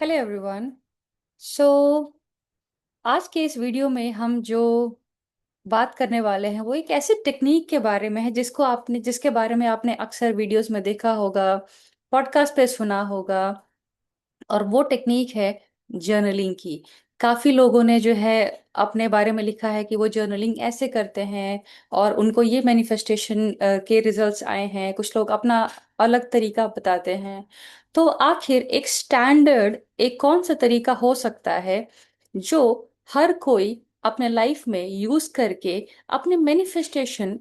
Hello everyone. सो आज के इस वीडियो में हम जो बात करने वाले हैं वो एक ऐसी टेक्निक के बारे में है जिसके बारे में आपने अक्सर वीडियोस में देखा होगा, पॉडकास्ट पे सुना होगा। और वो टेक्निक है जर्नलिंग की। काफी लोगों ने जो है अपने बारे में लिखा है कि वो जर्नलिंग ऐसे करते हैं और उनको ये मैनिफेस्टेशन के रिजल्ट्स आए हैं। कुछ लोग अपना अलग तरीका बताते हैं। तो आखिर एक स्टैंडर्ड एक कौन सा तरीका हो सकता है जो हर कोई अपने लाइफ में यूज करके अपने मैनिफेस्टेशन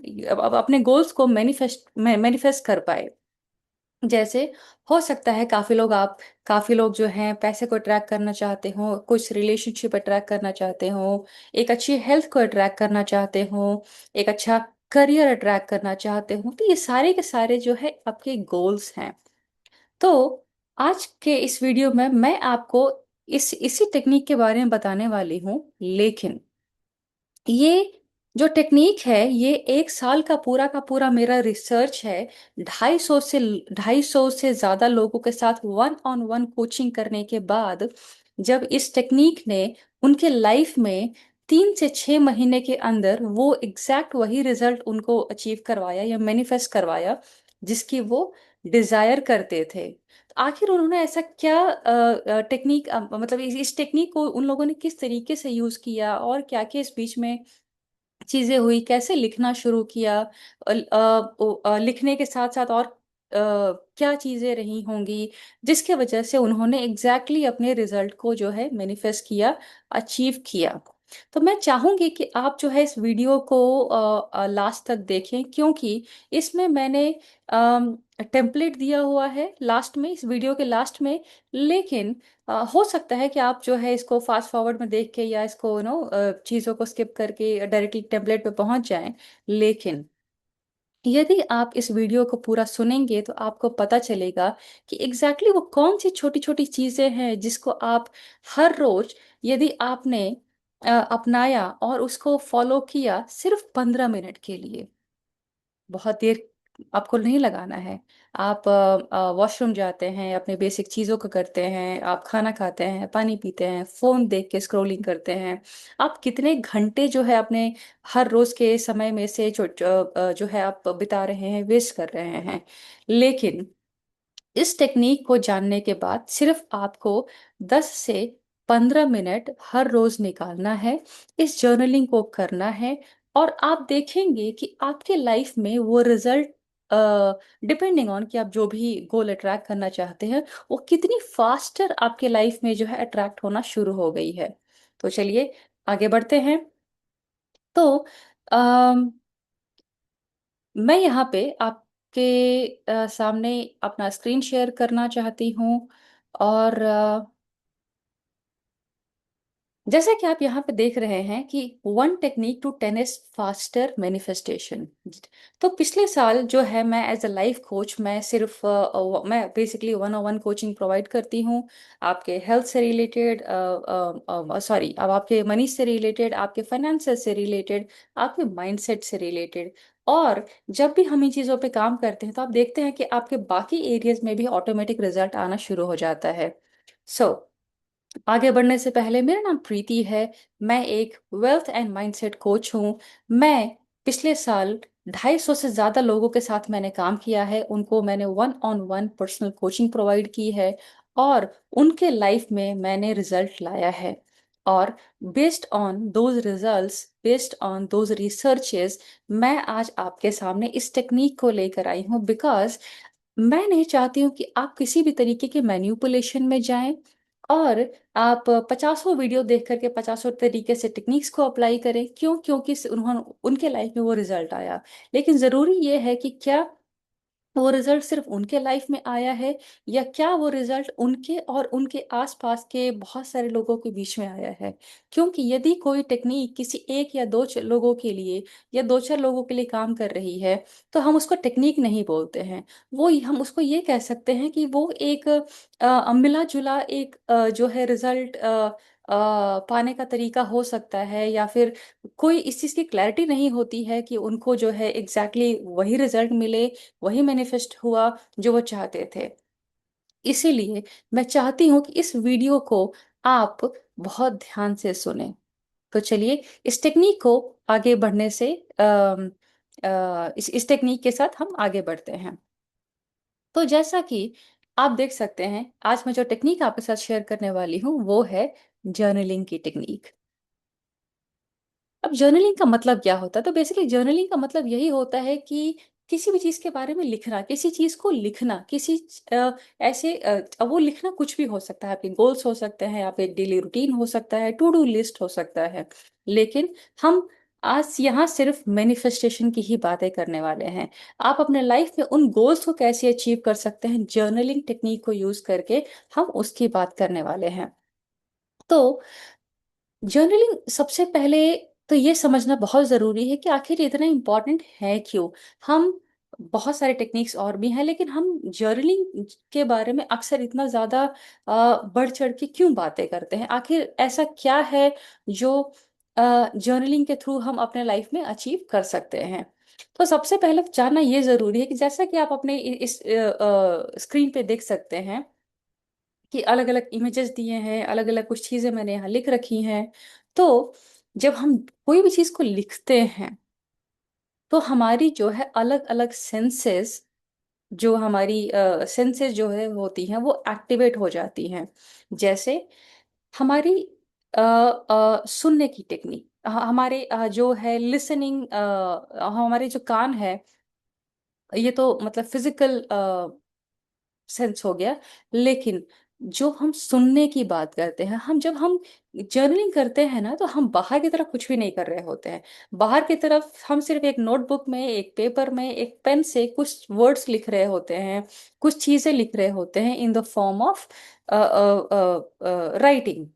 अपने गोल्स को मैनिफेस्ट कर पाए। जैसे हो सकता है काफी लोग जो हैं पैसे को अट्रैक्ट करना चाहते हो, कुछ रिलेशनशिप अट्रैक्ट करना चाहते हो, एक अच्छी हेल्थ को अट्रैक्ट करना चाहते हो, एक अच्छा करियर अट्रैक्ट करना चाहते हो। तो ये सारे के सारे जो है आपके गोल्स हैं। तो आज के इस वीडियो में मैं आपको इसी टेक्निक के बारे में बताने वाली हूँ। लेकिन ये जो टेक्निक है ये 1 साल का पूरा मेरा रिसर्च है। 250 से ज्यादा लोगों के साथ वन ऑन वन कोचिंग करने के बाद जब इस टेक्निक ने उनके लाइफ में 3 से 6 महीने के अंदर वो एग्जैक्ट वही रिजल्ट उनको अचीव करवाया या मैनिफेस्ट करवाया जिसकी वो डिजायर करते थे। तो आखिर उन्होंने ऐसा क्या टेक्निक मतलब इस टेक्निक को उन लोगों ने किस तरीके से यूज किया और क्या क्या इस बीच में चीजें हुई, कैसे लिखना शुरू किया, लिखने के साथ साथ और क्या चीजें रही होंगी जिसके वजह से उन्होंने एग्जैक्टली अपने रिजल्ट को जो है मैनिफेस्ट किया, अचीव किया। तो मैं चाहूंगी कि आप जो है इस वीडियो को लास्ट तक देखें, क्योंकि इसमें मैंने टेम्पलेट दिया हुआ है लास्ट में, इस वीडियो के लास्ट में। लेकिन हो सकता है कि आप जो है इसको फास्ट फॉरवर्ड में देख के या इसको चीज़ों को स्किप करके डायरेक्टली टेम्पलेट पे पहुंच जाएं। लेकिन यदि आप इस वीडियो को पूरा सुनेंगे तो आपको पता चलेगा कि एग्जैक्टली वो कौन सी छोटी छोटी चीज़ें हैं जिसको आप हर रोज, यदि आपने अपनाया और उसको फॉलो किया सिर्फ 15 मिनट के लिए, बहुत देर आपको नहीं लगाना है। आप वॉशरूम जाते हैं, अपने बेसिक चीज़ों को करते हैं, आप खाना खाते हैं, पानी पीते हैं, फोन देख के स्क्रॉलिंग करते हैं। आप कितने घंटे जो है अपने हर रोज के समय में से जो है आप बिता रहे हैं, वेस्ट कर रहे हैं। लेकिन इस टेक्निक को जानने के बाद सिर्फ आपको 10 से 15 मिनट हर रोज निकालना है, इस जर्नलिंग को करना है। और आप देखेंगे कि आपके लाइफ में वो रिजल्ट, डिपेंडिंग ऑन कि आप जो भी गोल अट्रैक्ट करना चाहते हैं, वो कितनी फास्टर आपके लाइफ में जो है अट्रैक्ट होना शुरू हो गई है। तो चलिए आगे बढ़ते हैं। तो मैं यहाँ पे आपके सामने अपना स्क्रीन शेयर करना चाहती हूँ। और जैसा कि आप यहाँ पे देख रहे हैं कि one technique to 10x faster manifestation. तो पिछले साल जो है मैं एज अ लाइफ कोच, मैं सिर्फ मैं basically one on one coaching provide करती हूँ। आपके हेल्थ से रिलेटेड, सॉरी, अब आपके मनी से रिलेटेड, आपके फाइनेंसेस से रिलेटेड, आपके माइंडसेट से रिलेटेड। और जब भी हम इन चीज़ों पे काम करते हैं तो आप देखते हैं कि आपके बाकी एरियाज में भी ऑटोमेटिक रिजल्ट आना शुरू हो जाता है। सो आगे बढ़ने से पहले, मेरा नाम प्रीति है। मैं एक वेल्थ एंड माइंडसेट कोच हूँ। मैं पिछले साल 250 से ज़्यादा लोगों के साथ मैंने काम किया है, उनको मैंने one on one personal coaching provide की है और उनके लाइफ में मैंने रिजल्ट लाया है। और based on those results, based on those researches, मैं आज आपके सामने इस टेक्निक को लेकर आई हूँ। बिकॉज मैं नहीं चाहती हूँ कि आप किसी भी तरीके के मैन्युपुलेशन में जाएं और आप 50 वीडियो देख करके 50 तरीके से टेक्निक्स को अप्लाई करें। क्यों? क्योंकि उन्होंने उनके लाइफ में वो रिजल्ट आया। लेकिन ज़रूरी ये है कि क्या वो रिजल्ट सिर्फ उनके लाइफ में आया है या क्या वो रिजल्ट उनके और उनके आसपास के बहुत सारे लोगों के बीच में आया है। क्योंकि यदि कोई टेक्निक किसी एक या दो लोगों के लिए या दो चार लोगों के लिए काम कर रही है तो हम उसको टेक्निक नहीं बोलते हैं। हम उसको ये कह सकते हैं कि वो एक मिला जुला एक जो है रिजल्ट पाने का तरीका हो सकता है। या फिर कोई इस चीज़ की क्लैरिटी नहीं होती है कि उनको जो है एग्जैक्टली वही रिजल्ट मिले, वही मैनिफेस्ट हुआ जो वो चाहते थे। इसीलिए मैं चाहती हूँ कि इस वीडियो को आप बहुत ध्यान से सुने। तो चलिए इस टेक्निक को आगे बढ़ने से इस टेक्निक के साथ हम आगे बढ़ते हैं। तो जैसा कि आप देख सकते हैं, आज मैं जो टेक्निक आपके साथ शेयर करने वाली हूँ वो है जर्नलिंग की टेक्निक। अब जर्नलिंग का मतलब क्या होता है? तो बेसिकली जर्नलिंग का मतलब यही होता है कि किसी भी चीज के बारे में लिखना, किसी चीज को लिखना, ऐसे अब वो लिखना कुछ भी हो सकता है, आपके गोल्स हो सकते हैं, आपके डेली रूटीन हो सकता है, टू डू लिस्ट हो सकता है। लेकिन हम आज यहाँ सिर्फ मैनिफेस्टेशन की ही बातें करने वाले हैं। आप अपने लाइफ में उन गोल्स को कैसे अचीव कर सकते हैं, जर्नलिंग टेक्निक को यूज करके हम उसकी बात करने वाले हैं। तो जर्नलिंग सबसे पहले तो ये समझना बहुत ज़रूरी है कि आखिर ये इतना इम्पोर्टेंट है क्यों। हम बहुत सारे टेक्निक्स और भी हैं, लेकिन हम जर्नलिंग के बारे में अक्सर इतना ज़्यादा बढ़ चढ़ के क्यों बातें करते हैं? आखिर ऐसा क्या है जो जर्नलिंग के थ्रू हम अपने लाइफ में अचीव कर सकते हैं? तो सबसे पहले जानना ये ज़रूरी है कि जैसा कि आप अपने इस स्क्रीन पे देख सकते हैं कि अलग अलग इमेजेस दिए हैं, अलग अलग कुछ चीजें मैंने यहाँ लिख रखी हैं। तो जब हम कोई भी चीज को लिखते हैं तो हमारी जो है अलग अलग सेंसेस, जो हमारी सेंसेस जो है होती हैं वो एक्टिवेट हो जाती हैं। जैसे हमारी सुनने की टेक्निक, हमारे जो है लिसनिंग, हमारे जो कान है, ये तो मतलब फिजिकल सेंस हो गया। लेकिन जो हम सुनने की बात करते हैं, हम जर्नलिंग करते हैं ना, तो हम बाहर की तरफ कुछ भी नहीं कर रहे होते हैं। बाहर की तरफ हम सिर्फ एक नोटबुक में, एक पेपर में, एक पेन से कुछ वर्ड्स लिख रहे होते हैं, कुछ चीजें लिख रहे होते हैं in the form of writing.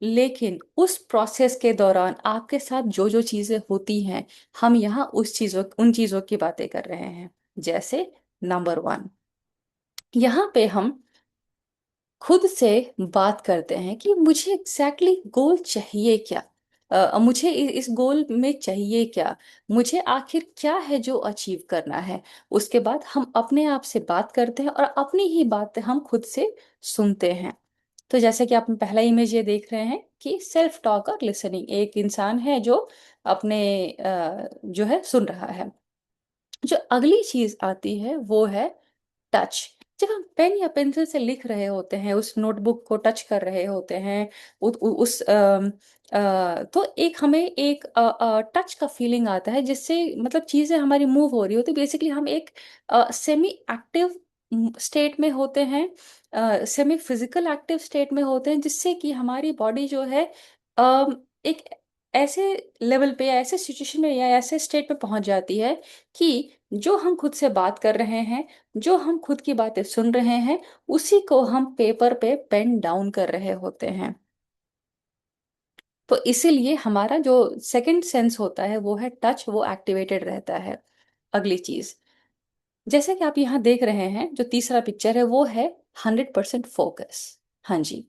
लेकिन उस प्रोसेस के दौरान आपके साथ जो जो चीजें होती हैं, हम यहाँ उन चीजों की बातें कर रहे हैं। जैसे नंबर वन, यहाँ पे हम खुद से बात करते हैं कि मुझे एग्जैक्टली गोल चाहिए क्या, मुझे इस गोल में चाहिए क्या, मुझे आखिर क्या है जो अचीव करना है। उसके बाद हम अपने आप से बात करते हैं और अपनी ही बातें हम खुद से सुनते हैं। तो जैसे कि आप पहला इमेज ये देख रहे हैं कि सेल्फ टॉक और लिसनिंग, एक इंसान है जो अपने जो है सुन रहा है। जो अगली चीज आती है वो है टच। जब हम पेन या पेंसिल से लिख रहे होते हैं, उस नोटबुक को टच कर रहे होते हैं, उस तो एक हमें एक टच का फीलिंग आता है, जिससे मतलब चीजें हमारी मूव हो रही होती। बेसिकली हम एक सेमी एक्टिव स्टेट में होते हैं, सेमी फिजिकल एक्टिव स्टेट में होते हैं, जिससे कि हमारी बॉडी जो है एक ऐसे लेवल पे या ऐसे सिचुएशन में या ऐसे स्टेट पे पहुंच जाती है कि जो हम खुद से बात कर रहे हैं, जो हम खुद की बातें सुन रहे हैं, उसी को हम पेपर पे पेन डाउन कर रहे होते हैं। तो इसीलिए हमारा जो सेकंड सेंस होता है वो है टच, वो एक्टिवेटेड रहता है। अगली चीज, जैसे कि आप यहाँ देख रहे हैं, जो तीसरा पिक्चर है वो है 100% फोकस। हाँ जी,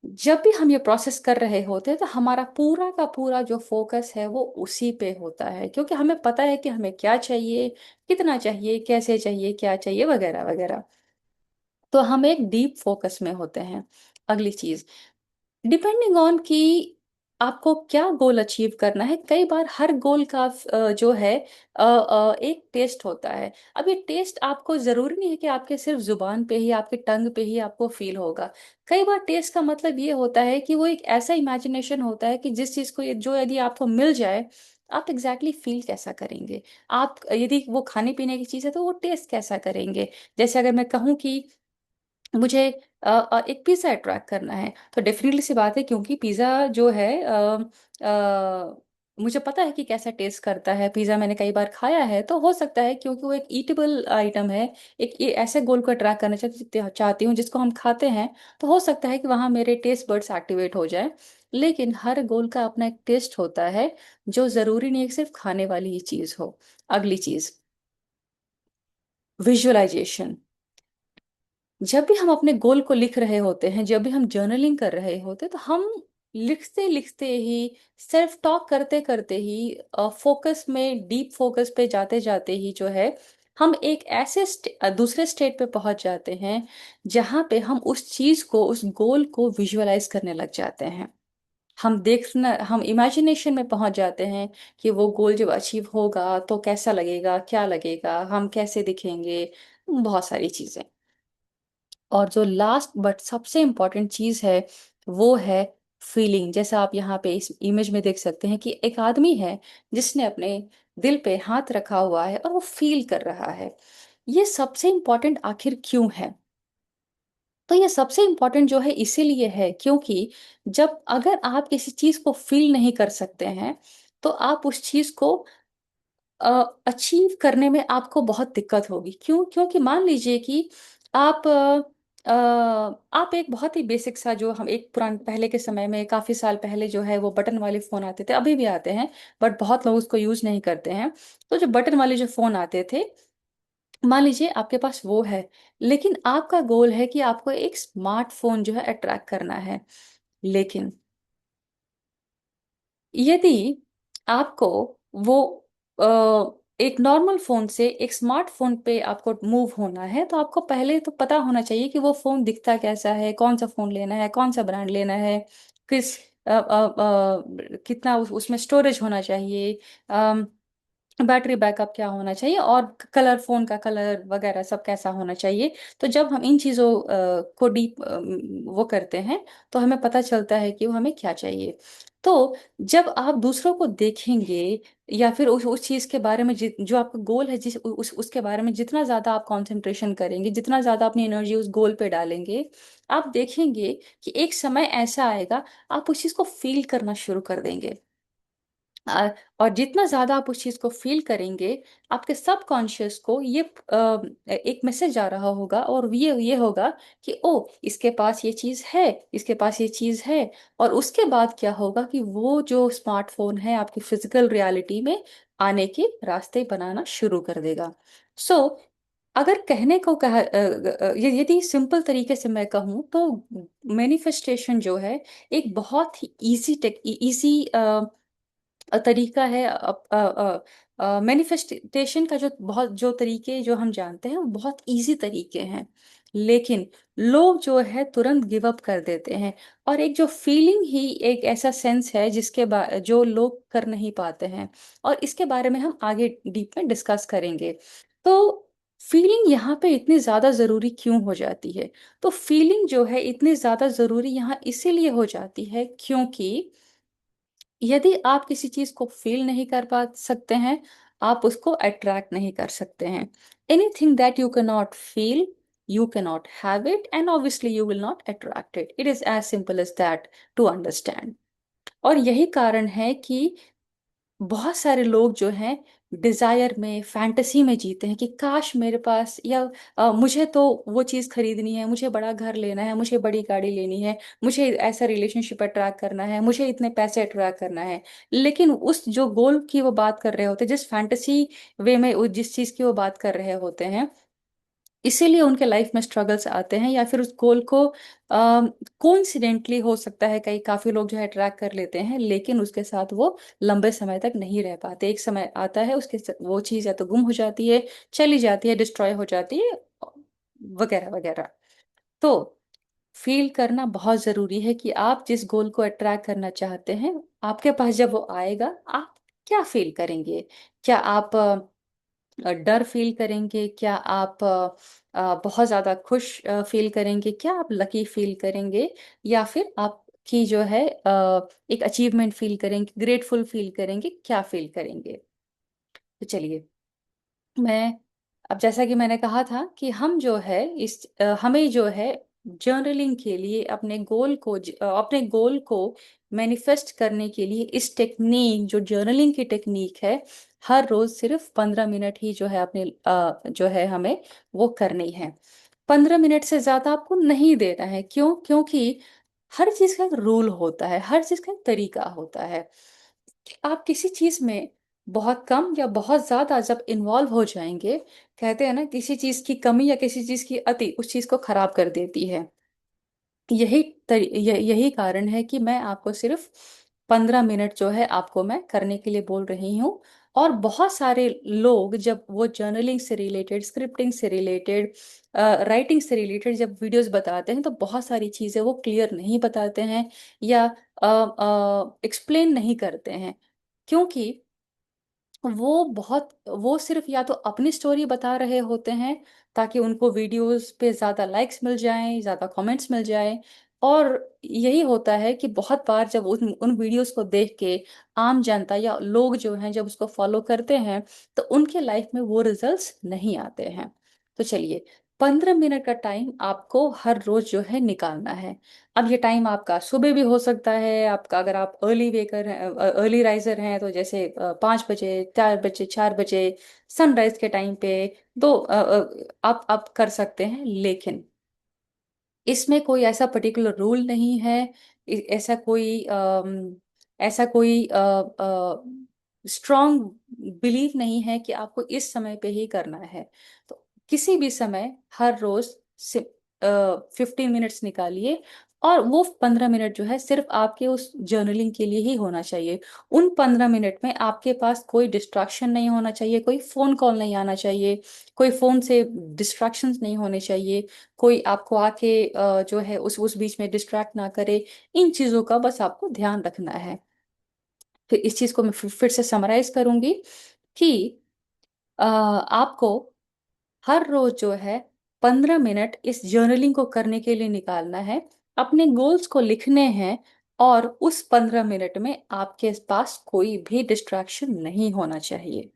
जब भी हम ये प्रोसेस कर रहे होते हैं तो हमारा पूरा का पूरा जो फोकस है वो उसी पे होता है, क्योंकि हमें पता है कि हमें क्या चाहिए, कितना चाहिए, कैसे चाहिए, क्या चाहिए, वगैरह वगैरह। तो हम एक डीप फोकस में होते हैं। अगली चीज, डिपेंडिंग ऑन कि आपको क्या गोल अचीव करना है, कई बार हर गोल का जो है एक टेस्ट होता है। अब ये टेस्ट आपको जरूरी नहीं है कि आपके सिर्फ जुबान पे ही, आपके टंग पे ही आपको फील होगा। कई बार टेस्ट का मतलब ये होता है कि वो एक ऐसा इमेजिनेशन होता है कि जिस चीज को जो यदि आपको मिल जाए, आप एग्जैक्टली फील कैसा करेंगे। आप यदि वो खाने पीने की चीज है तो वो टेस्ट कैसा करेंगे। जैसे अगर मैं कहूँ कि मुझे एक पिज़्ज़ा अट्रैक्ट करना है, तो डेफिनेटली सी बात है, क्योंकि पिज़्ज़ा जो है मुझे पता है कि कैसा टेस्ट करता है। पिज़्ज़ा मैंने कई बार खाया है, तो हो सकता है क्योंकि वो एक ईटेबल आइटम है, एक ये ऐसे गोल को अट्रैक्ट करना चाहती हूँ जिसको हम खाते हैं, तो हो सकता है कि वहाँ मेरे टेस्ट बड्स एक्टिवेट हो जाए। लेकिन हर गोल का अपना एक टेस्ट होता है, जो ज़रूरी नहीं है कि सिर्फ खाने वाली ही चीज़ हो। अगली चीज़, विजुअलाइजेशन। जब भी हम अपने गोल को लिख रहे होते हैं, जब भी हम जर्नलिंग कर रहे होते हैं, तो हम लिखते लिखते ही, सेल्फ टॉक करते करते ही, फोकस में, डीप फोकस पे जाते जाते ही जो है हम एक ऐसे दूसरे स्टेट पे पहुंच जाते हैं जहां पे हम उस चीज को, उस गोल को विजुअलाइज करने लग जाते हैं। हम इमेजिनेशन में पहुंच जाते हैं कि वो गोल जब अचीव होगा तो कैसा लगेगा, क्या लगेगा, हम कैसे दिखेंगे, बहुत सारी चीजें। और जो लास्ट बट सबसे इम्पोर्टेंट चीज है वो है फीलिंग। जैसा आप यहाँ पे इस इमेज में देख सकते हैं कि एक आदमी है जिसने अपने दिल पे हाथ रखा हुआ है और वो फील कर रहा है। ये सबसे इम्पोर्टेंट आखिर क्यों है? तो ये सबसे इम्पोर्टेंट जो है इसीलिए है क्योंकि जब अगर आप किसी चीज को फील नहीं कर सकते हैं तो आप उस चीज को अचीव करने में आपको बहुत दिक्कत होगी। क्यों? क्योंकि मान लीजिए कि आप आप एक बहुत ही बेसिक सा, जो हम एक पुराने पहले के समय में, काफी साल पहले जो है वो बटन वाले फोन आते थे, अभी भी आते हैं बट बहुत लोग उसको यूज नहीं करते हैं। तो जो बटन वाले जो फोन आते थे, मान लीजिए आपके पास वो है, लेकिन आपका गोल है कि आपको एक स्मार्टफोन जो है अट्रैक्ट करना है। लेकिन यदि आपको वो एक नॉर्मल फोन से एक स्मार्टफोन पे आपको मूव होना है, तो आपको पहले तो पता होना चाहिए कि वो फोन दिखता कैसा है, कौन सा फोन लेना है, कौन सा ब्रांड लेना है, किस कितना उसमें स्टोरेज होना चाहिए, बैटरी बैकअप क्या होना चाहिए, और कलर, फोन का कलर वगैरह सब कैसा होना चाहिए। तो जब हम इन चीज़ों को डीप वो करते हैं तो हमें पता चलता है कि वो हमें क्या चाहिए। तो जब आप दूसरों को देखेंगे या फिर उस चीज़ के बारे में, जो आपका गोल है, उसके बारे में जितना ज़्यादा आप कंसंट्रेशन करेंगे, जितना ज़्यादा अपनी एनर्जी उस गोल पे डालेंगे, आप देखेंगे कि एक समय ऐसा आएगा आप उस चीज़ को फील करना शुरू कर देंगे। आ, और जितना ज्यादा आप उस चीज को फील करेंगे, आपके सबकॉन्शियस को ये एक मैसेज आ रहा होगा, और ये होगा कि ओ, इसके पास ये चीज है, इसके पास ये चीज है। और उसके बाद क्या होगा कि वो जो स्मार्टफोन है आपकी फिजिकल रियलिटी में आने के रास्ते बनाना शुरू कर देगा। सो अगर कहने को कहा यदि सिंपल तरीके से मैं कहूँ तो मैनिफेस्टेशन जो है एक बहुत ही इजी तरीका है। मैनिफेस्टेशन का जो तरीके जो हम जानते हैं वो बहुत इजी तरीके हैं, लेकिन लोग जो है तुरंत गिव अप कर देते हैं। और एक जो फीलिंग ही एक ऐसा सेंस है जो लोग कर नहीं पाते हैं, और इसके बारे में हम आगे डीप में डिस्कस करेंगे। तो फीलिंग यहाँ पे इतनी ज्यादा जरूरी क्यों हो जाती है? तो फीलिंग जो है इतनी ज्यादा जरूरी यहाँ इसीलिए हो जाती है क्योंकि यदि आप किसी चीज को फील नहीं कर पा सकते हैं, आप उसको अट्रैक्ट नहीं कर सकते हैं। Anything that you can not feel, you can not have it, and obviously you will not attract it. It is as simple as that to understand. और यही कारण है कि बहुत सारे लोग जो हैं डिजायर में, फैंटेसी में जीते हैं कि काश मेरे पास, या मुझे तो वो चीज़ खरीदनी है, मुझे बड़ा घर लेना है, मुझे बड़ी गाड़ी लेनी है, मुझे ऐसा रिलेशनशिप अट्रैक्ट करना है, मुझे इतने पैसे अट्रैक्ट करना है। लेकिन उस जो गोल की वो बात कर रहे होते हैं, जिस फैंटेसी वे में जिस चीज़ की वो बात कर रहे होते हैं, इसीलिए उनके लाइफ में स्ट्रगल्स आते हैं। या फिर उस गोल को कोइंसिडेंटली हो सकता है, कई काफी लोग जो है ट्रैक कर लेते हैं, लेकिन उसके साथ वो लंबे समय तक नहीं रह पाते। एक समय आता है वो चीज या तो गुम हो जाती है, चली जाती है, डिस्ट्रॉय हो जाती है, वगैरह वगैरह। तो फील करना बहुत जरूरी है कि आप जिस गोल को अट्रैक्ट करना चाहते हैं, आपके पास जब वो आएगा आप क्या फील करेंगे? क्या आप डर फील करेंगे? क्या आप बहुत ज़्यादा खुश फील करेंगे? क्या आप लकी फील करेंगे? या फिर आपकी जो है एक अचीवमेंट फील करेंगे, ग्रेटफुल फील करेंगे, क्या फील करेंगे? तो चलिए, मैं अब जैसा कि मैंने कहा था कि हम जो है हमें जो है जर्नलिंग के लिए अपने गोल को मैनिफेस्ट करने के लिए इस टेक्निक, जो जर्नलिंग की टेक्निक है, हर रोज सिर्फ 15 मिनट ही जो है अपने जो है हमें वो करनी है। 15 मिनट से ज्यादा आपको नहीं देना है। क्यों? क्योंकि हर चीज का एक रूल होता है, हर चीज का एक तरीका होता है। आप किसी चीज में बहुत कम या बहुत ज्यादा जब इन्वॉल्व हो जाएंगे, कहते हैं ना, किसी चीज की कमी या किसी चीज की अति उस चीज को खराब कर देती है। यही कारण है कि मैं आपको सिर्फ 15 मिनट जो है आपको मैं करने के लिए बोल रही हूँ। और बहुत सारे लोग जब वो जर्नलिंग से रिलेटेड, स्क्रिप्टिंग से रिलेटेड, राइटिंग से रिलेटेड जब वीडियोस बताते हैं तो बहुत सारी चीज़ें वो क्लियर नहीं बताते हैं या एक्सप्लेन नहीं करते हैं, क्योंकि वो सिर्फ या तो अपनी स्टोरी बता रहे होते हैं ताकि उनको वीडियोस पे ज़्यादा लाइक्स मिल जाएं, ज़्यादा कमेंट्स मिल जाएं। और यही होता है कि बहुत बार जब उन उन वीडियोस को देख के आम जनता या लोग जो हैं जब उसको फॉलो करते हैं तो उनके लाइफ में वो रिजल्ट्स नहीं आते हैं। तो चलिए, 15 मिनट का टाइम आपको हर रोज जो है निकालना है। अब ये टाइम आपका सुबह भी हो सकता है, आपका अगर आप अर्ली वेकर हैं, अर्ली राइजर हैं, तो जैसे 5 बजे, 4 बजे, 4 बजे सनराइज के टाइम पे तो आप कर सकते हैं। लेकिन इसमें कोई ऐसा पर्टिकुलर रूल नहीं है, ऐसा कोई स्ट्रॉन्ग बिलीव नहीं है कि आपको इस समय पे ही करना है। तो किसी भी समय हर रोज 15 मिनट्स निकालिए, और वो 15 मिनट जो है सिर्फ आपके उस जर्नलिंग के लिए ही होना चाहिए। उन 15 मिनट में आपके पास कोई डिस्ट्रैक्शन नहीं होना चाहिए, कोई फोन कॉल नहीं आना चाहिए, कोई फोन से डिस्ट्रैक्शंस नहीं होने चाहिए, कोई आपको आके जो है उस बीच में डिस्ट्रैक्ट ना करे। इन चीजों का बस आपको ध्यान रखना है। फिर इस चीज को मैं फिर से समराइज करूंगी कि आपको हर रोज जो है 15 मिनट इस जर्नलिंग को करने के लिए निकालना है, अपने गोल्स को लिखने हैं, और उस 15 मिनट में आपके पास कोई भी डिस्ट्रैक्शन नहीं होना चाहिए।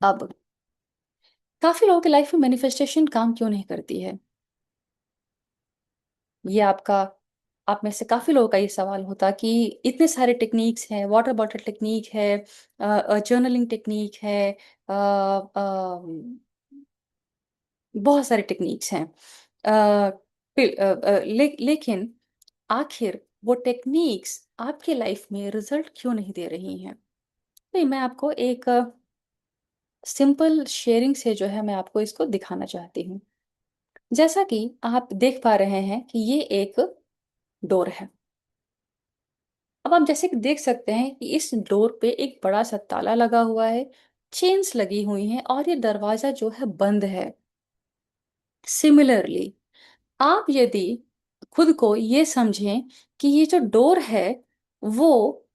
अब काफी लोगों की लाइफ में मैनिफेस्टेशन काम क्यों नहीं करती है, ये आपका आप में से काफी लोगों का ये सवाल होता कि इतने सारे टेक्निक्स हैं, वाटर बॉटल टेक्निक है, जर्नलिंग टेक्निक है, बहुत सारे टेक्निक्स हैं। लेकिन आखिर वो टेक्निक्स आपके लाइफ में रिजल्ट क्यों नहीं दे रही हैं? नहीं, मैं आपको एक सिंपल शेयरिंग से जो है मैं आपको इसको दिखाना चाहती हूँ। जैसा कि आप देख पा रहे हैं कि ये एक डोर है। अब आप जैसे कि देख सकते हैं कि इस डोर पे एक बड़ा सा ताला लगा हुआ है, चेन्स लगी हुई हैं, और ये दरवाजा जो है बंद है। सिमिलरली, आप यदि खुद को ये समझें कि ये जो डोर है वो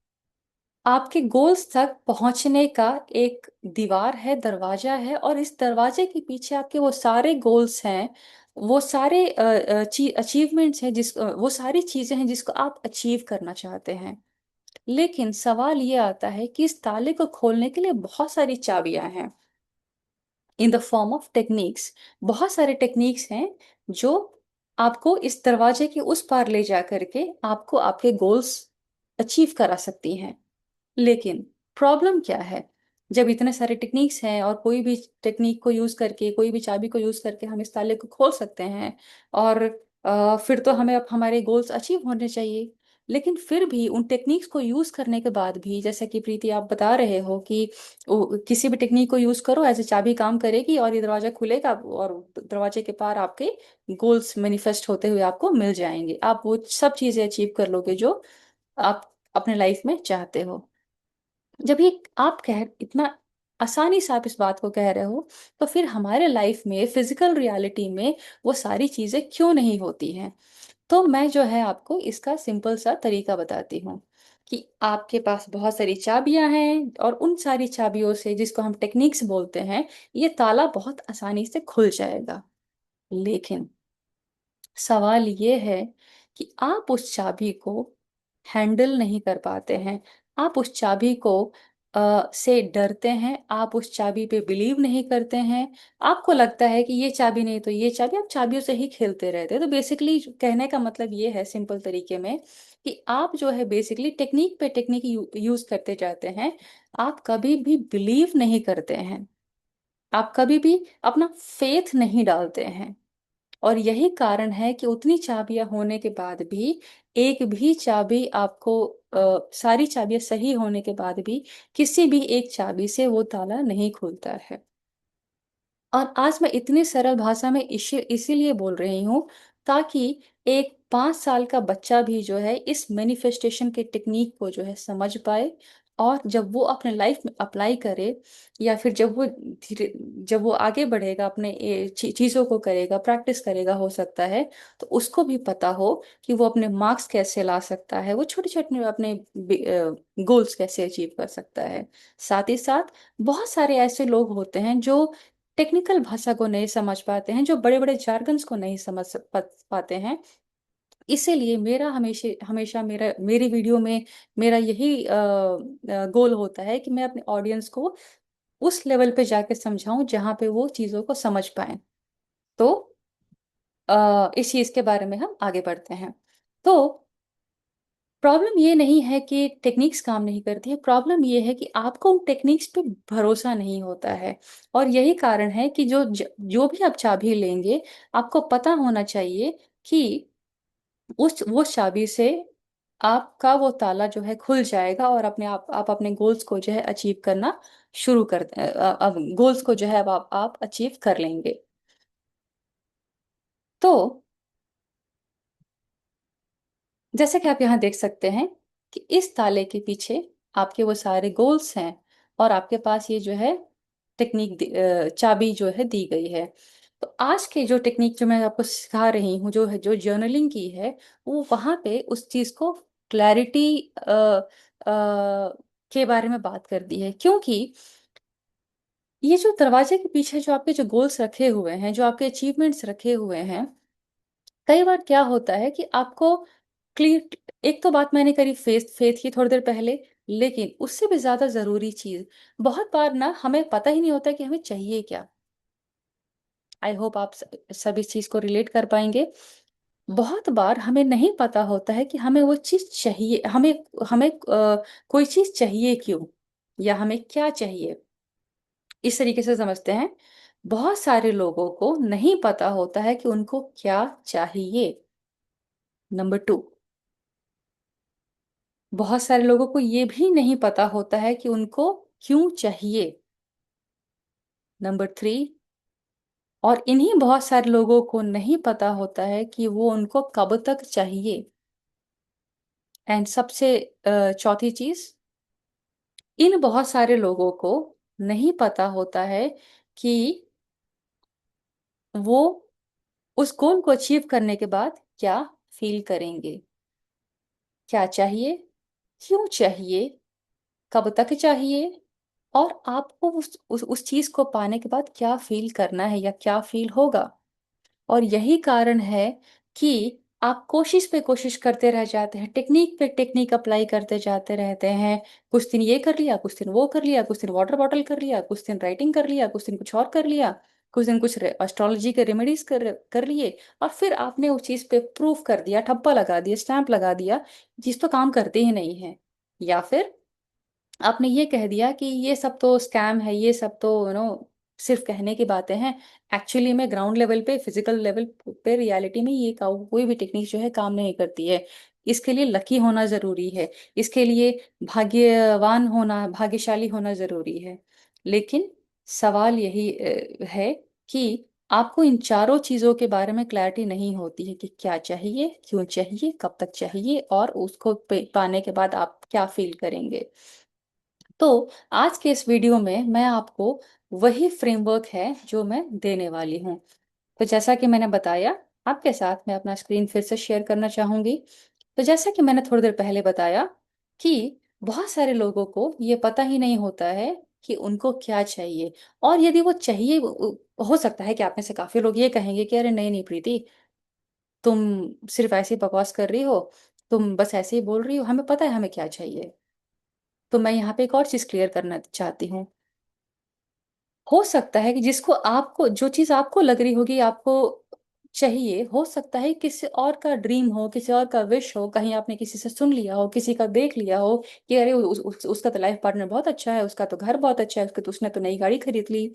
आपके गोल्स तक पहुंचने का एक दीवार है, दरवाजा है, और इस दरवाजे के पीछे आपके वो सारे गोल्स हैं, वो सारे अचीवमेंट्स हैं, वो सारी चीजें हैं जिसको आप अचीव करना चाहते हैं। लेकिन सवाल ये आता है कि इस ताले को खोलने के लिए बहुत सारी चाबियां हैं, in the form of techniques. बहुत सारे टेक्निक्स हैं जो आपको इस दरवाजे के उस पार ले जा करके आपको आपके गोल्स अचीव करा सकती हैं। लेकिन प्रॉब्लम क्या है, जब इतने सारे टेक्निक्स हैं और कोई भी टेक्निक को यूज करके, कोई भी चाबी को यूज करके हम इस ताले को खोल सकते हैं, और फिर तो हमें अब हमारे गोल्स अचीव होने चाहिए। लेकिन फिर भी उन टेक्निक्स को यूज करने के बाद भी, जैसा कि प्रीति आप बता रहे हो कि किसी भी टेक्निक को यूज करो, ऐसे चाबी काम करेगी और ये दरवाजा खुलेगा, और दरवाजे के पार आपके गोल्स मैनिफेस्ट होते हुए आपको मिल जाएंगे, आप वो सब चीजें अचीव कर लोगे जो आप अपने लाइफ में चाहते हो। जब ये आप कह इतना आसानी से आप इस बात को कह रहे हो, तो फिर हमारे लाइफ में, फिजिकल रियलिटी में वो सारी चीजें क्यों नहीं होती हैं? तो मैं जो है आपको इसका सिंपल सा तरीका बताती हूँ कि आपके पास बहुत सारी चाबियां हैं, और उन सारी चाबियों से, जिसको हम टेक्निक्स बोलते हैं, ये ताला बहुत आसानी से खुल जाएगा। लेकिन सवाल ये है कि आप उस चाबी को हैंडल नहीं कर पाते हैं, आप उस चाबी को से डरते हैं, आप उस चाबी पे बिलीव नहीं करते हैं। आपको लगता है कि ये चाबी नहीं तो ये चाबी, आप चाबियों से ही खेलते रहते हैं। तो बेसिकली कहने का मतलब ये है सिंपल तरीके में कि आप जो है बेसिकली टेक्निक पे टेक्निक यूज करते जाते हैं, आप कभी भी बिलीव नहीं करते हैं, आप कभी भी अपना फेथ नहीं डालते हैं। और यही कारण है कि उतनी चाबियां होने के बाद भी एक भी चाबी आपको सारी चाबियां सही होने के बाद भी किसी भी एक चाबी से वो ताला नहीं खुलता है। और आज मैं इतनी सरल भाषा में इसीलिए बोल रही हूँ ताकि एक 5 साल का बच्चा भी जो है इस मैनिफेस्टेशन के टेक्निक को जो है समझ पाए, और जब वो अपने लाइफ में अप्लाई करे, या फिर जब वो आगे बढ़ेगा, अपने चीज़ों को करेगा, प्रैक्टिस करेगा, हो सकता है तो उसको भी पता हो कि वो अपने मार्क्स कैसे ला सकता है, वो छोटे छोटे अपने गोल्स कैसे अचीव कर सकता है। साथ ही साथ बहुत सारे ऐसे लोग होते हैं जो टेक्निकल भाषा को नहीं समझ पाते हैं, जो बड़े बड़े जार्गन्स को नहीं पाते हैं। इसीलिए मेरा हमेशा हमेशा मेरी वीडियो में मेरा यही गोल होता है कि मैं अपने ऑडियंस को उस लेवल पे जाके समझाऊं जहां पे वो चीज़ों को समझ पाए। तो इस चीज़ के बारे में हम आगे बढ़ते हैं। तो प्रॉब्लम ये नहीं है कि टेक्निक्स काम नहीं करती है, प्रॉब्लम ये है कि आपको उन टेक्निक्स पे भरोसा नहीं होता है। और यही कारण है कि जो भी आप चाबी लेंगे, आपको पता होना चाहिए कि उस वो चाबी से आपका वो ताला जो है खुल जाएगा, और आप अपने गोल्स को जो है अचीव करना शुरू कर अब गोल्स को जो है अब आप अचीव कर लेंगे। तो जैसे कि आप यहाँ देख सकते हैं कि इस ताले के पीछे आपके वो सारे गोल्स हैं, और आपके पास ये जो है चाबी जो है दी गई है। तो आज के जो टेक्निक जो मैं आपको सिखा रही हूँ, जो है जो जर्नलिंग की है, वो वहाँ पे उस चीज़ को क्लैरिटी के बारे में बात कर दी है। क्योंकि ये जो दरवाजे के पीछे जो आपके जो गोल्स रखे हुए हैं, जो आपके अचीवमेंट्स रखे हुए हैं, कई बार क्या होता है कि आपको क्लियर, एक तो बात मैंने करी फेथ फेथ की थोड़ी देर पहले, लेकिन उससे भी ज्यादा जरूरी चीज, बहुत बार ना हमें पता ही नहीं होता कि हमें चाहिए क्या। आई होप आप सब इस चीज को रिलेट कर पाएंगे। बहुत बार हमें नहीं पता होता है कि हमें वो चीज चाहिए, हमें हमें कोई चीज चाहिए क्यों, या हमें क्या चाहिए। इस तरीके से समझते हैं। बहुत सारे लोगों को नहीं पता होता है कि उनको क्या चाहिए। नंबर टू, बहुत सारे लोगों को ये भी नहीं पता होता है कि उनको क्यों चाहिए। नंबर थ्री, और इन्हीं बहुत सारे लोगों को नहीं पता होता है कि वो उनको कब तक चाहिए। एंड सबसे चौथी चीज, इन बहुत सारे लोगों को नहीं पता होता है कि वो उस गोल को अचीव करने के बाद क्या फील करेंगे। क्या चाहिए, क्यों चाहिए, कब तक चाहिए, और आपको उस चीज को पाने के बाद क्या फील करना है या क्या फील होगा। और यही कारण है कि आप कोशिश पे कोशिश करते रह जाते हैं, टेक्निक पे टेक्निक अप्लाई करते जाते रहते हैं। कुछ दिन ये कर लिया, कुछ दिन वो कर लिया, कुछ दिन वाटर बॉटल कर लिया, कुछ दिन राइटिंग कर लिया, कुछ दिन कुछ और कर लिया, कुछ दिन कुछ एस्ट्रोलॉजी के रेमेडीज कर लिए, और फिर आपने उस चीज पे प्रूफ कर दिया, ठप्पा लगा दिया, स्टैंप लगा दिया, चीज तो काम करती ही नहीं है। या फिर आपने ये कह दिया कि ये सब तो स्कैम है, ये सब तो सिर्फ कहने की बातें हैं। एक्चुअली में ग्राउंड लेवल पे, फिजिकल लेवल पे, रियलिटी में ये कोई भी टेक्निक जो है काम नहीं करती है। इसके लिए लकी होना जरूरी है, इसके लिए भाग्यवान होना, भाग्यशाली होना जरूरी है। लेकिन सवाल यही है कि आपको इन चारों चीजों के बारे में क्लैरिटी नहीं होती है कि क्या चाहिए, क्यों चाहिए, कब तक चाहिए, और उसको पाने के बाद आप क्या फील करेंगे। तो आज के इस वीडियो में मैं आपको वही फ्रेमवर्क है जो मैं देने वाली हूँ। तो जैसा कि मैंने बताया, आपके साथ मैं अपना स्क्रीन फिर से शेयर करना चाहूंगी। तो जैसा कि मैंने थोड़ी देर पहले बताया कि बहुत सारे लोगों को ये पता ही नहीं होता है कि उनको क्या चाहिए। और यदि वो चाहिए, हो सकता है कि आप में से काफी लोग ये कहेंगे कि अरे नहीं नहीं प्रीति, तुम सिर्फ ऐसे ही बकवास कर रही हो, तुम बस ऐसे ही बोल रही हो, हमें पता है हमें क्या चाहिए। तो मैं यहाँ पे एक और चीज क्लियर करना चाहती हूँ। हो सकता है कि जिसको आपको जो चीज आपको लग रही होगी आपको चाहिए, हो सकता है किसी और का ड्रीम हो, किसी और का विश हो, कहीं आपने किसी से सुन लिया हो, किसी का देख लिया हो कि अरे उसका तो लाइफ पार्टनर बहुत अच्छा है, उसका तो घर बहुत अच्छा है, उसने तो नई गाड़ी खरीद ली,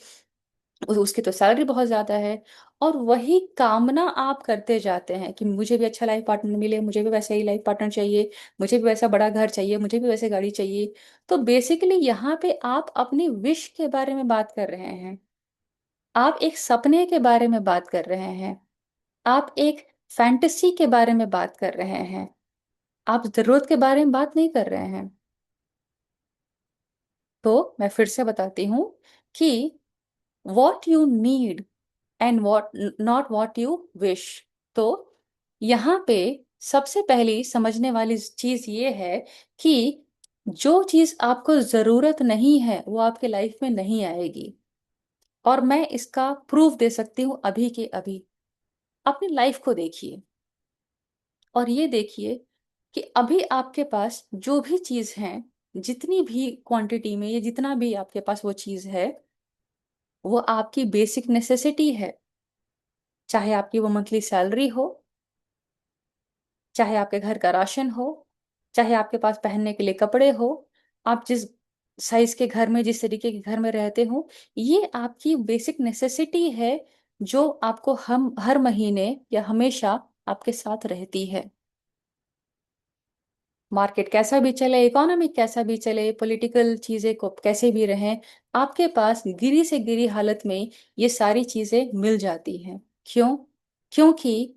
उसकी तो सैलरी बहुत ज्यादा है। और वही कामना आप करते जाते हैं कि मुझे भी अच्छा लाइफ पार्टनर मिले, मुझे भी वैसा ही लाइफ पार्टनर चाहिए, मुझे भी वैसा बड़ा घर चाहिए, मुझे भी वैसे गाड़ी चाहिए। तो बेसिकली यहाँ पे आप अपनी विश के बारे में बात कर रहे हैं, आप एक सपने के बारे में बात कर रहे हैं, आप एक फैंटेसी के बारे में बात कर रहे हैं, आप जरूरत के बारे में बात नहीं कर रहे हैं। तो मैं फिर से बताती हूँ कि what you need and what not what you wish. तो यहाँ पे सबसे पहली समझने वाली चीज ये है कि जो चीज आपको जरूरत नहीं है वो आपके लाइफ में नहीं आएगी। और मैं इसका प्रूफ दे सकती हूँ अभी के अभी। अपनी लाइफ को देखिए और ये देखिए कि अभी आपके पास जो भी चीज है, जितनी भी क्वांटिटी में या जितना भी आपके पास वो चीज है, वो आपकी बेसिक नेसेसिटी है। चाहे आपकी वो मंथली सैलरी हो, चाहे आपके घर का राशन हो, चाहे आपके पास पहनने के लिए कपड़े हो, आप जिस साइज के घर में, जिस तरीके के घर में रहते हो, ये आपकी बेसिक नेसेसिटी है जो आपको हम हर महीने या हमेशा आपके साथ रहती है। मार्केट कैसा भी चले, इकोनॉमिक कैसा भी चले, पॉलिटिकल चीजें को कैसे भी रहें, आपके पास गिरी से गिरी हालत में ये सारी चीजें मिल जाती हैं। क्यों? क्योंकि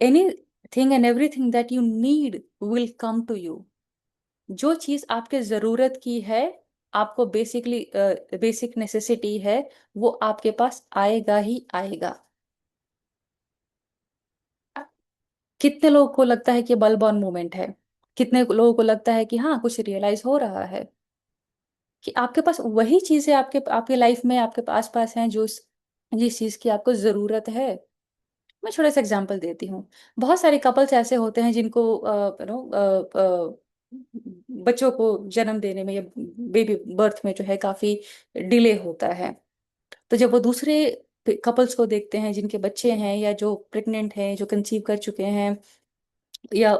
anything and everything that you need will come to you. जो चीज आपके जरूरत की है, आपको बेसिकली बेसिक नेसेसिटी है, वो आपके पास आएगा ही आएगा। कितने लोगों को लगता है कि बल्ब ऑन मोमेंट है? कितने लोगों को लगता है कि हाँ कुछ रियलाइज हो रहा है कि आपके पास वही चीजें आपके आपके लाइफ में आपके पास पास हैं जो जिस चीज की आपको जरूरत है। मैं छोटा सा एग्जांपल देती हूँ। बहुत सारे कपल्स ऐसे होते हैं जिनको बच्चों को जन्म देने में या बेबी बर्थ में जो है काफी डिले होता है। तो जब वो दूसरे कपल्स को देखते हैं जिनके बच्चे हैं या जो प्रेग्नेंट हैं, जो कंसीव कर चुके हैं, या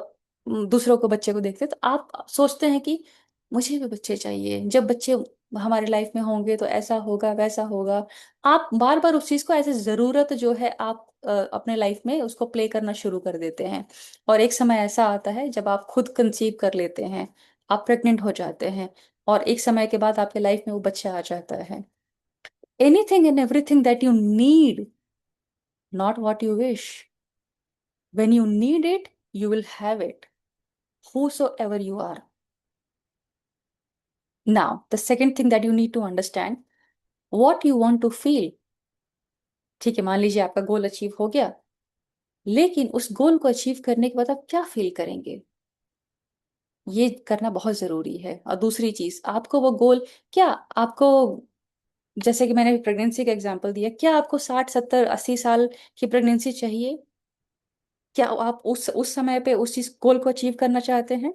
दूसरों को बच्चे को देखते हैं, तो आप सोचते हैं कि मुझे भी बच्चे चाहिए, जब बच्चे हमारे लाइफ में होंगे तो ऐसा होगा वैसा होगा। आप बार बार उस चीज को एज ए जरूरत जो है आप अपने लाइफ में उसको प्ले करना शुरू कर देते हैं। और एक समय ऐसा आता है जब आप खुद कंसीव कर लेते हैं, आप प्रेग्नेंट हो जाते हैं, और एक समय के बाद आपके लाइफ में वो बच्चा आ जाता है। Anything and everything that you need, not what you wish. When you need it, you will have it, whosoever you are. Now, the second thing that you need to understand, what you want to feel. ठीक है, मान लीजिए आपका goal achieve हो गया, लेकिन उस गोल को अचीव करने के बाद आप क्या फील करेंगे, ये करना बहुत जरूरी है। और दूसरी चीज, आपको वो गोल, क्या आपको, जैसे कि मैंने प्रेगनेंसी का एग्जांपल दिया, क्या आपको 60 70 80 साल की प्रेगनेंसी चाहिए? क्या आप उस समय पे उस चीज गोल को अचीव करना चाहते हैं?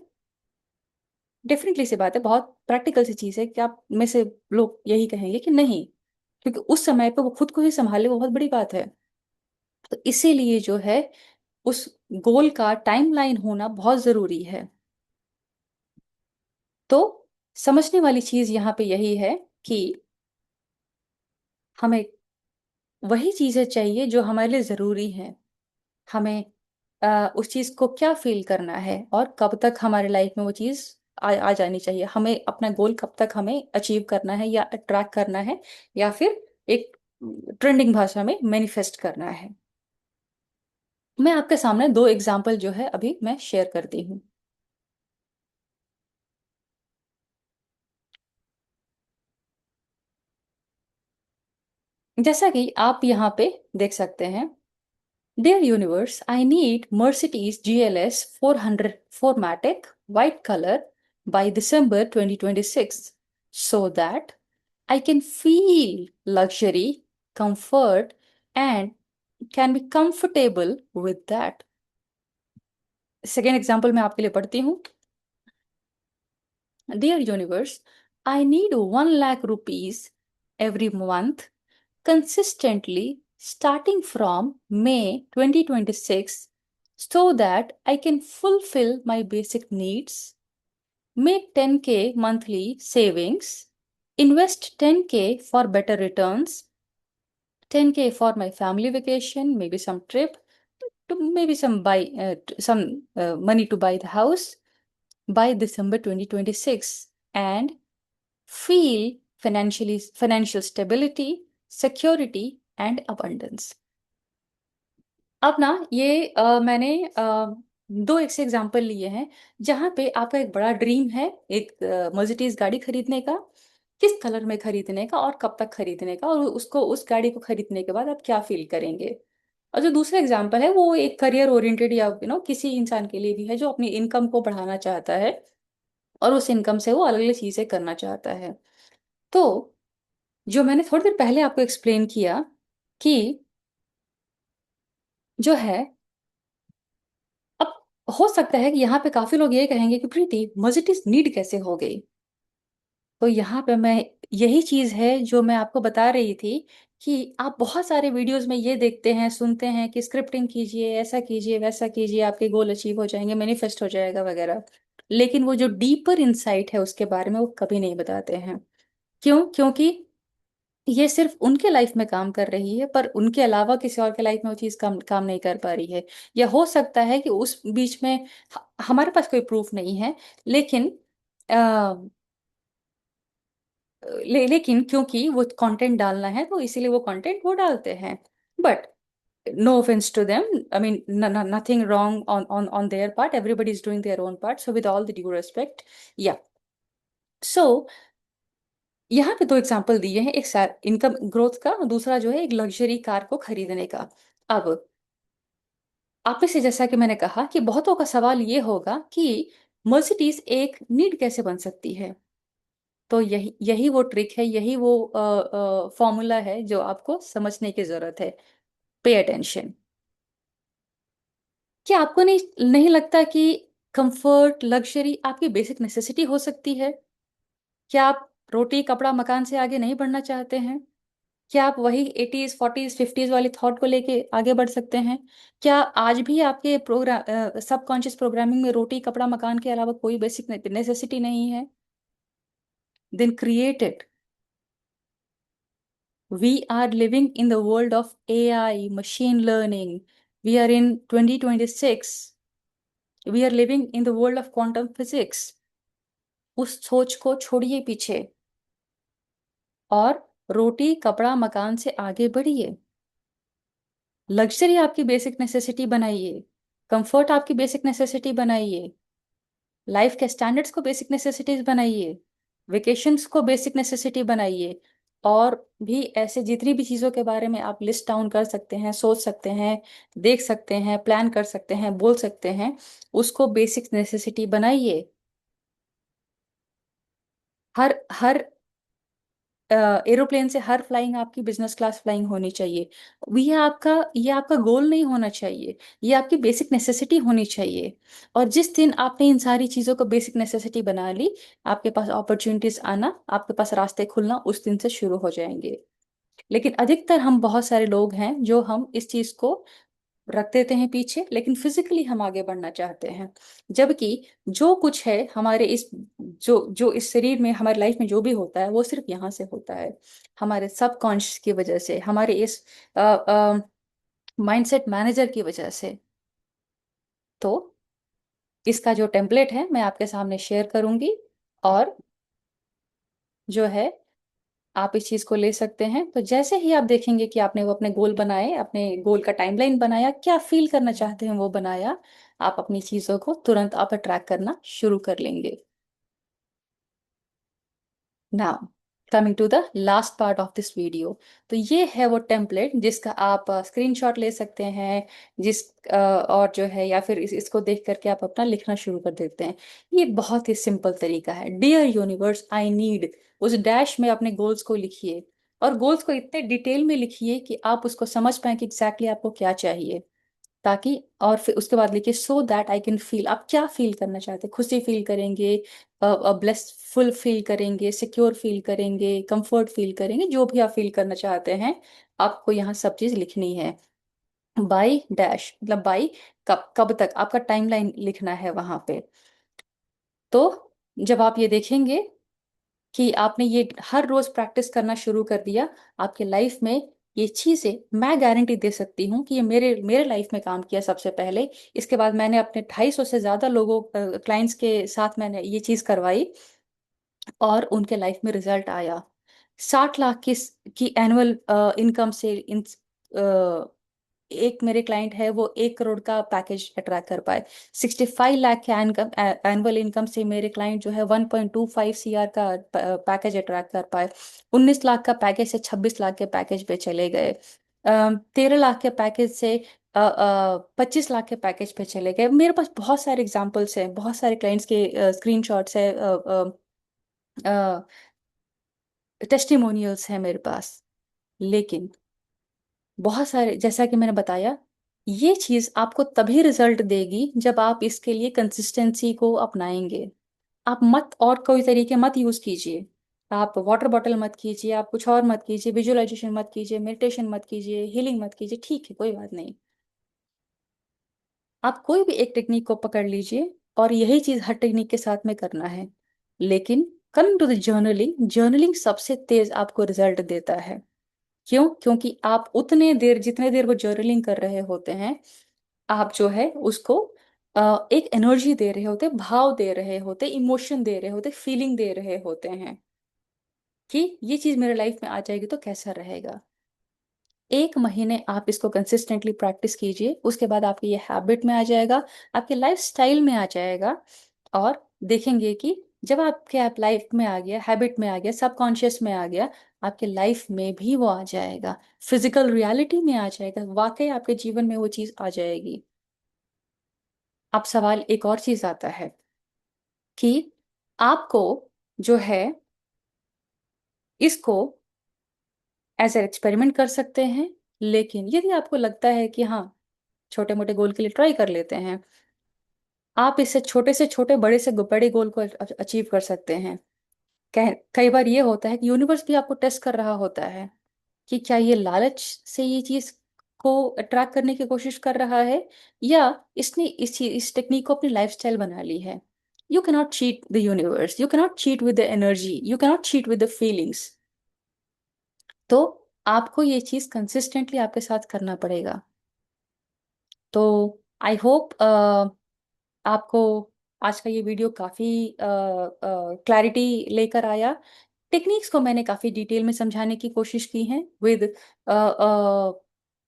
डेफिनेटली सी बात है, बहुत प्रैक्टिकल सी चीज है कि आप में से लोग यही कहेंगे कि नहीं, क्योंकि उस समय पे वो खुद को ही संभाले, वो बहुत बड़ी बात है। तो इसीलिए जो है उस गोल का टाइमलाइन होना बहुत जरूरी है। तो समझने वाली चीज यहाँ पे यही है कि हमें वही चीजें चाहिए जो हमारे लिए जरूरी है। हमें उस चीज को क्या फील करना है और कब तक हमारे लाइफ में वो चीज आ जानी चाहिए। हमें अपना गोल कब तक हमें अचीव करना है या ट्रैक करना है, या फिर एक ट्रेंडिंग भाषा में मैनिफेस्ट करना है। मैं आपके सामने दो एग्जाम्पल जो है अभी मैं शेयर करती हूँ। जैसा कि आप यहाँ पे देख सकते हैं, Dear Universe, I need Mercedes GLS 400 4MATIC white color by December 2026 so that I can feel luxury, comfort, and can be comfortable with that. Second example मैं आपके लिए पढ़ती हूँ। Dear Universe, I need 1 lakh rupees every month consistently starting from May 2026 so that I can fulfill my basic needs, make 10K monthly savings, invest 10K for better returns, 10K for my family vacation, maybe some trip, to maybe some money to buy the house by December 2026, and feel financial stability, security and abundance. अब ना ये मैंने दो एक से example लिए हैं जहाँ पे आपका एक बड़ा ड्रीम है एक मर्सिडीज गाड़ी खरीदने का, किस कलर में खरीदने का और कब तक खरीदने का, और उसको, उस गाड़ी को खरीदने के बाद आप क्या फील करेंगे। और जो दूसरा एग्जाम्पल है वो एक करियर ओरिएंटेड, या किसी इंसान के लिए भी है जो अपनी इनकम को बढ़ाना चाहता है और उस इनकम से वो अलग अलग चीजें करना चाहता है। तो जो मैंने थोड़ी देर पहले आपको एक्सप्लेन किया कि जो है, अब हो सकता है कि यहाँ पे काफी लोग ये कहेंगे कि प्रीति मर्सिडीज नीड कैसे हो गई। तो यहाँ पे मैं, यही चीज है जो मैं आपको बता रही थी कि आप बहुत सारे वीडियोस में ये देखते हैं, सुनते हैं कि स्क्रिप्टिंग कीजिए, ऐसा कीजिए, वैसा कीजिए, आपके गोल अचीव हो जाएंगे, मैनिफेस्ट हो जाएगा वगैरह। लेकिन वो जो डीपर इंसाइट है उसके बारे में वो कभी नहीं बताते हैं। क्यों? क्योंकि ये सिर्फ उनके लाइफ में काम कर रही है, पर उनके अलावा किसी और के लाइफ में वो चीज काम काम नहीं कर पा रही है। या हो सकता है कि उस बीच में हमारे पास कोई प्रूफ नहीं है, लेकिन लेकिन क्योंकि वो कंटेंट डालना है तो इसीलिए वो कंटेंट वो डालते हैं। But no offence to them, I mean nothing wrong on their part, everybody is doing their own part, so with all the due respect. या सो यहाँ पे दो एग्जांपल दिए हैं, एक इनकम ग्रोथ का, दूसरा जो है एक लग्जरी कार को खरीदने का। अब आप में से, जैसा कि मैंने कहा, कि बहुतों का सवाल ये होगा कि मर्सिडीज एक नीड कैसे बन सकती है। तो यही यही वो ट्रिक है, यही वो फॉर्मूला है जो आपको समझने की जरूरत है। Pay attention. क्या आपको नहीं नहीं लगता कि कंफर्ट, लग्जरी आपकी बेसिक नेसेसिटी हो सकती है? क्या आप रोटी कपड़ा मकान से आगे नहीं बढ़ना चाहते हैं? क्या आप वही 80s 40s 50s वाली थॉट को लेके आगे बढ़ सकते हैं? क्या आज भी आपके प्रोग्राम, सबकॉन्शियस प्रोग्रामिंग में रोटी कपड़ा मकान के अलावा कोई बेसिक नेसेसिटी नहीं है? Then create it. We are living in the world of AI, machine learning. We are in 2026. We are living in the world of quantum physics. उस सोच को छोड़िए पीछे और रोटी कपड़ा मकान से आगे बढ़िए। लग्जरी आपकी बेसिक नेसेसिटी बनाइए, कंफर्ट आपकी बेसिक नेसेसिटी बनाइए, लाइफ के स्टैंडर्ड्स को बेसिक नेसेसिटीज बनाइए, वेकेशंस को बेसिक नेसेसिटी बनाइए, और भी ऐसे जितनी भी चीज़ों के बारे में आप लिस्ट डाउन कर सकते हैं, सोच सकते हैं, देख सकते हैं, प्लान कर सकते हैं, बोल सकते हैं, उसको बेसिक नेसेसिटी बनाइए। हर हर एरोप्लेन से हर फ्लाइंग आपकी बिजनेस क्लास फ्लाइंग होनी चाहिए। ये आपका गोल नहीं होना चाहिए, ये आपकी बेसिक नेसेसिटी होनी चाहिए। और जिस दिन आपने इन सारी चीज़ों को बेसिक नेसेसिटी बना ली, आपके पास अपॉर्चुनिटीज आना, आपके पास रास्ते खुलना उस दिन से शुरू हो जाएंगे। लेकिन अधिकतर हम बहुत सारे लोग हैं जो हम इस चीज़ को रख देते हैं पीछे, लेकिन फिजिकली हम आगे बढ़ना चाहते हैं। जबकि जो कुछ है हमारे इस, जो जो इस शरीर में, हमारी लाइफ में जो भी होता है वो सिर्फ यहाँ से होता है, हमारे सबकॉन्शियस की वजह से, हमारे इस माइंडसेट मैनेजर की वजह से। तो इसका जो टेम्पलेट है मैं आपके सामने शेयर करूंगी, और जो है आप इस चीज को ले सकते हैं। तो जैसे ही आप देखेंगे कि आपने वो अपने गोल बनाए, अपने गोल का टाइमलाइन बनाया, क्या फील करना चाहते हैं वो बनाया, आप अपनी चीजों को तुरंत आप अट्रैक्ट करना शुरू कर लेंगे। Now coming to the last part of this video. तो ये है वो टेम्पलेट जिसका आप स्क्रीनशॉट ले सकते हैं, और जो है, या फिर इसको देख करके आप अपना लिखना शुरू कर देते हैं। ये बहुत ही सिंपल तरीका है। डियर यूनिवर्स आई नीड, उस डैश में अपने गोल्स को लिखिए, और गोल्स को इतने डिटेल में लिखिए कि आप उसको समझ पाए कि एग्जैक्टली आपको क्या चाहिए। ताकि, और फिर उसके बाद लिखिए so that I can feel, आप क्या फील करना चाहते हैं। खुशी फील करेंगे, ब्लेसफुल फील करेंगे, सिक्योर फील करेंगे, कंफर्ट फील करेंगे, जो भी आप फील करना चाहते हैं, आपको यहाँ सब चीज लिखनी है। बाई डैश मतलब बाई कब कब तक, आपका टाइमलाइन लिखना है वहां पे। तो जब आप ये देखेंगे कि आपने ये हर रोज प्रैक्टिस करना शुरू कर दिया, आपके लाइफ में ये चीजें, मैं गारंटी दे सकती हूँ कि ये मेरे मेरे लाइफ में काम किया सबसे पहले। इसके बाद मैंने अपने 250 से ज्यादा लोगों, क्लाइंट्स के साथ मैंने ये चीज करवाई, और उनके लाइफ में रिजल्ट आया। 60 लाख की एनुअल इनकम से एक मेरे क्लाइंट है वो 1 करोड़ का पैकेज अट्रैक्ट कर पाए। 65 लाख के एनुअल इनकम से मेरे क्लाइंट जो है 1.25 CR का पैकेज अट्रैक्ट कर पाए। 19 लाख का पैकेज से 26 लाख के पैकेज पे चले गए। 13 लाख के पैकेज से 25 लाख के पैकेज पे चले गए। मेरे पास बहुत सारे एग्जाम्पल्स हैं, बहुत सारे क्लाइंट्स के स्क्रीनशॉट्स है, टेस्टिमोनियल्स हैं मेरे पास। लेकिन बहुत सारे, जैसा कि मैंने बताया, ये चीज आपको तभी रिजल्ट देगी जब आप इसके लिए कंसिस्टेंसी को अपनाएंगे। आप मत और कोई तरीके मत यूज कीजिए। आप वाटर बॉटल मत कीजिए, आप कुछ और मत कीजिए, विजुअलाइजेशन मत कीजिए, मेडिटेशन मत कीजिए, हीलिंग मत कीजिए, ठीक है कोई बात नहीं। आप कोई भी एक टेक्निक को पकड़ लीजिए और यही चीज हर टेक्निक के साथ में करना है। लेकिन coming to the journaling, journaling सबसे तेज आपको रिजल्ट देता है। क्यों? क्योंकि आप उतने देर, जितने देर वो जर्नलिंग कर रहे होते हैं, आप जो है उसको एक एनर्जी दे रहे होते, भाव दे रहे होते, इमोशन दे रहे होते, फीलिंग दे रहे होते हैं कि ये चीज मेरे लाइफ में आ जाएगी तो कैसा रहेगा। 1 महीने आप इसको कंसिस्टेंटली प्रैक्टिस कीजिए, उसके बाद आपकी ये हैबिट में आ जाएगा, आपके लाइफ स्टाइल में आ जाएगा। और देखेंगे कि जब आपके आप लाइफ में आ गया, हैबिट में आ गया, सबकॉन्शियस में आ गया, आपके लाइफ में भी वो आ जाएगा, फिजिकल रियलिटी में आ जाएगा, वाकई आपके जीवन में वो चीज आ जाएगी। अब सवाल एक और चीज आता है कि आपको जो है इसको एज ए एक्सपेरिमेंट कर सकते हैं। लेकिन यदि आपको लगता है कि हाँ, छोटे मोटे गोल के लिए ट्राई कर लेते हैं, आप इससे छोटे से छोटे, बड़े से बड़े गोल को अचीव कर सकते हैं। कई बार ये होता है कि यूनिवर्स भी आपको टेस्ट कर रहा होता है कि क्या ये लालच से ये चीज को अट्रैक्ट करने की कोशिश कर रहा है, या इसने इस टेक्निक को अपनी लाइफस्टाइल बना ली है। You cannot cheat the universe, you cannot cheat with the energy, you cannot cheat with the feelings. तो आपको ये चीज कंसिस्टेंटली आपके साथ करना पड़ेगा। तो आई होप आपको आज का ये वीडियो काफ़ी क्लैरिटी लेकर आया। टेक्निक्स को मैंने काफ़ी डिटेल में समझाने की कोशिश की है, with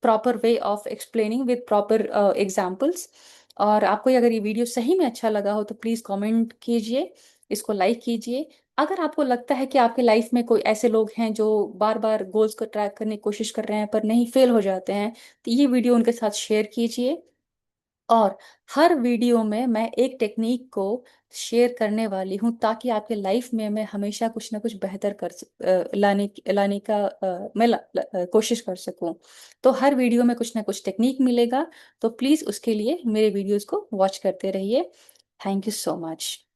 proper way of explaining, with proper examples. और आपको अगर ये वीडियो सही में अच्छा लगा हो तो प्लीज़ कमेंट कीजिए, इसको लाइक कीजिए। अगर आपको लगता है कि आपके लाइफ में कोई ऐसे लोग हैं जो बार बार गोल्स को ट्रैक करने की कोशिश कर रहे हैं पर नहीं, फेल हो जाते हैं, तो ये वीडियो उनके साथ शेयर कीजिए। और हर वीडियो में मैं एक टेक्निक को शेयर करने वाली हूँ ताकि आपके लाइफ में मैं हमेशा कुछ ना कुछ बेहतर लाने का मैं कोशिश कर सकूं। तो हर वीडियो में कुछ ना कुछ टेक्निक मिलेगा, तो प्लीज़ उसके लिए मेरे वीडियोस को वॉच करते रहिए। Thank you so much.